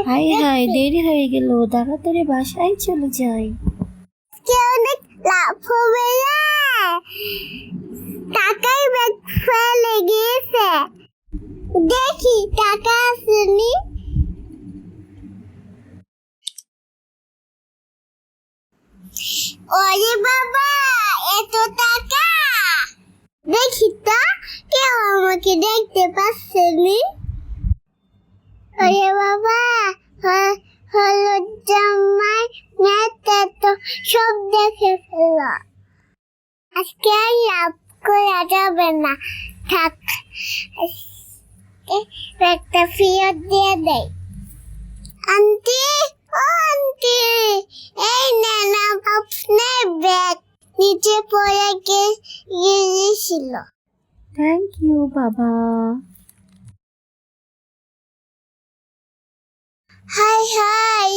High high, দেরি হয়ে গেল, তাড়াতাড়ি বাসায় চলে যাই। অনেক লাভ হবে না, টাকাই ব্যাগ ফেলে গিয়েছে। দেখি টাকা আসেনি। ওরে বাবা, এত টাকা! দেখি তো, কেউ আমাকে দেখতে পাচ্ছেনি। ওরে বাবা, হলুদ জামাই মেয়েটা তো সব দেখে ফেল। আজকে আর লাভ করা যাবে না, থাক, ব্যাগটা ফেরত দিয়ে দেয়। আন্টি, ও আন্টি, এই নেন আপনার ব্যাগ, নিচে পড়ে গিয়েছিল। থ্যাংক ইউ বাবা। High high,